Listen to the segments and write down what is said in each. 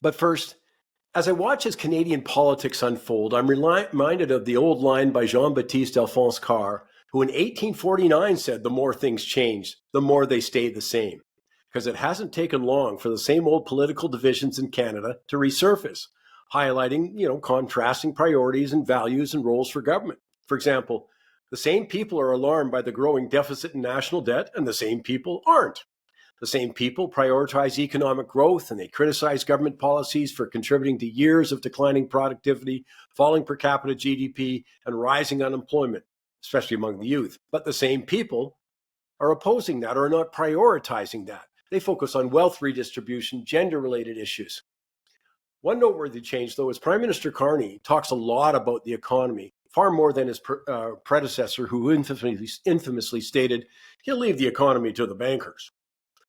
But first, as I watch as Canadian politics unfold, I'm reminded of the old line by Jean-Baptiste Alphonse Carr, who in 1849 said the more things change, the more they stay the same. Because it hasn't taken long for the same old political divisions in Canada to resurface, highlighting, contrasting priorities and values and roles for government. For example, the same people are alarmed by the growing deficit in national debt, and the same people aren't. The same people prioritize economic growth and they criticize government policies for contributing to years of declining productivity, falling per capita GDP, and rising unemployment, especially among the youth. But the same people are opposing that or are not prioritizing that. They focus on wealth redistribution, gender-related issues. One noteworthy change, though, is Prime Minister Carney talks a lot about the economy, far more than his predecessor, who infamously stated he'll leave the economy to the bankers.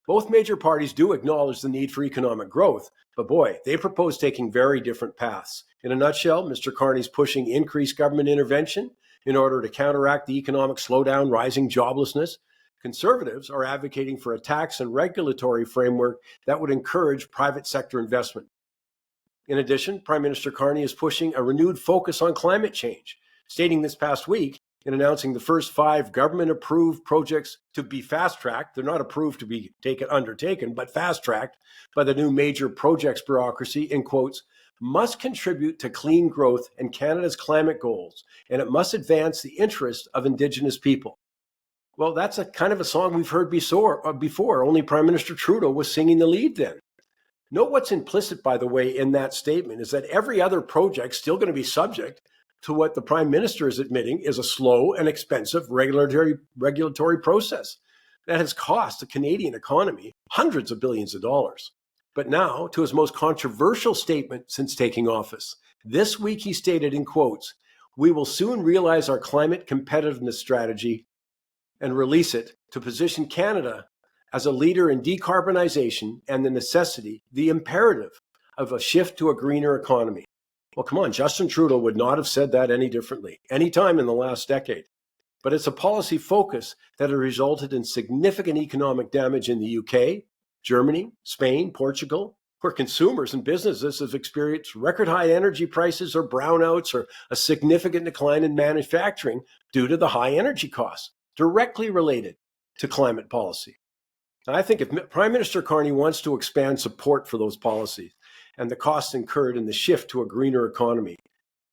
Both major parties do acknowledge the need for economic growth, but boy, they propose taking very different paths. In a nutshell, Mr. Carney's pushing increased government intervention in order to counteract the economic slowdown, rising joblessness. Conservatives are advocating for a tax and regulatory framework that would encourage private sector investment. In addition, Prime Minister Carney is pushing a renewed focus on climate change, stating this past week in announcing the first 5 government-approved projects to be fast-tracked. They're not approved to be undertaken, but fast-tracked by the new major projects bureaucracy, in quotes, must contribute to clean growth and Canada's climate goals, and it must advance the interest of Indigenous people. Well, that's a kind of a song we've heard before. Only Prime Minister Trudeau was singing the lead then. Note what's implicit, by the way, in that statement is that every other project's still going to be subject to what the Prime Minister is admitting is a slow and expensive regulatory process that has cost the Canadian economy hundreds of billions of dollars. But now, to his most controversial statement since taking office. This week he stated, in quotes, "We will soon realize our climate competitiveness strategy and release it to position Canada as a leader in decarbonization and the imperative of a shift to a greener economy." Well, come on, Justin Trudeau would not have said that any differently, any time in the last decade. But it's a policy focus that has resulted in significant economic damage in the UK, Germany, Spain, Portugal, where consumers and businesses have experienced record high energy prices or brownouts or a significant decline in manufacturing due to the high energy costs, directly related to climate policy. Now, I think if Prime Minister Carney wants to expand support for those policies, and the costs incurred in the shift to a greener economy,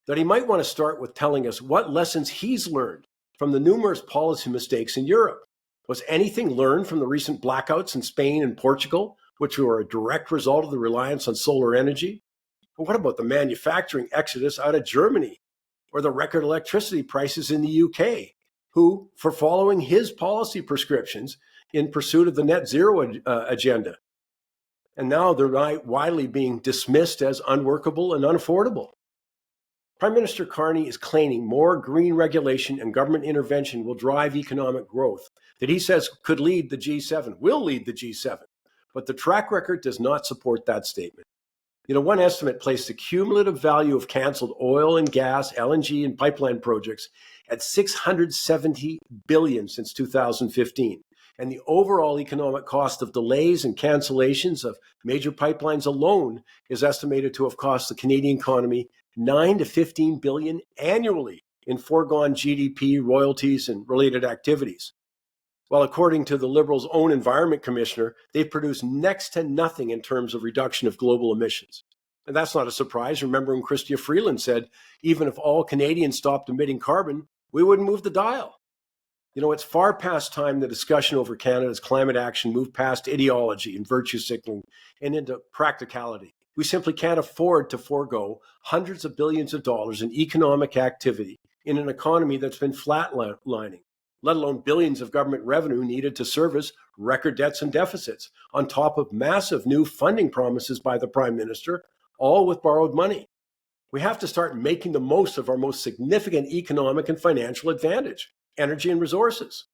that he might want to start with telling us what lessons he's learned from the numerous policy mistakes in Europe. Was anything learned from the recent blackouts in Spain and Portugal, which were a direct result of the reliance on solar energy? But what about the manufacturing exodus out of Germany, or the record electricity prices in the UK, who, for following his policy prescriptions in pursuit of the net zero agenda, and now they're widely being dismissed as unworkable and unaffordable. Prime Minister Carney is claiming more green regulation and government intervention will drive economic growth that he says could lead the G7, will lead the G7. But the track record does not support that statement. One estimate placed the cumulative value of canceled oil and gas, LNG, and pipeline projects at $670 billion since 2015. And the overall economic cost of delays and cancellations of major pipelines alone is estimated to have cost the Canadian economy $9 to $15 billion annually in foregone GDP, royalties, and related activities. Well, according to the Liberals' own Environment Commissioner, they've produced next to nothing in terms of reduction of global emissions. And that's not a surprise. Remember when Chrystia Freeland said, even if all Canadians stopped emitting carbon, we wouldn't move the dial. It's far past time the discussion over Canada's climate action moved past ideology and virtue signaling and into practicality. We simply can't afford to forego hundreds of billions of dollars in economic activity in an economy that's been flatlining, let alone billions of government revenue needed to service record debts and deficits, on top of massive new funding promises by the Prime Minister, all with borrowed money. We have to start making the most of our most significant economic and financial advantage, energy and resources.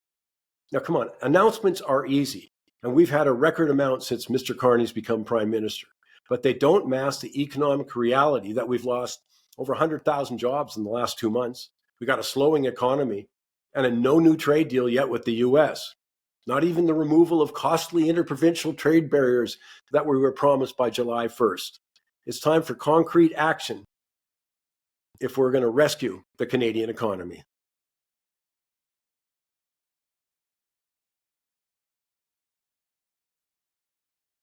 Now, come on, announcements are easy, and we've had a record amount since Mr. Carney's become Prime Minister, but they don't mask the economic reality that we've lost over 100,000 jobs in the last 2 months. We got a slowing economy and a no new trade deal yet with the US. Not even the removal of costly interprovincial trade barriers that we were promised by July 1st. It's time for concrete action if we're going to rescue the Canadian economy.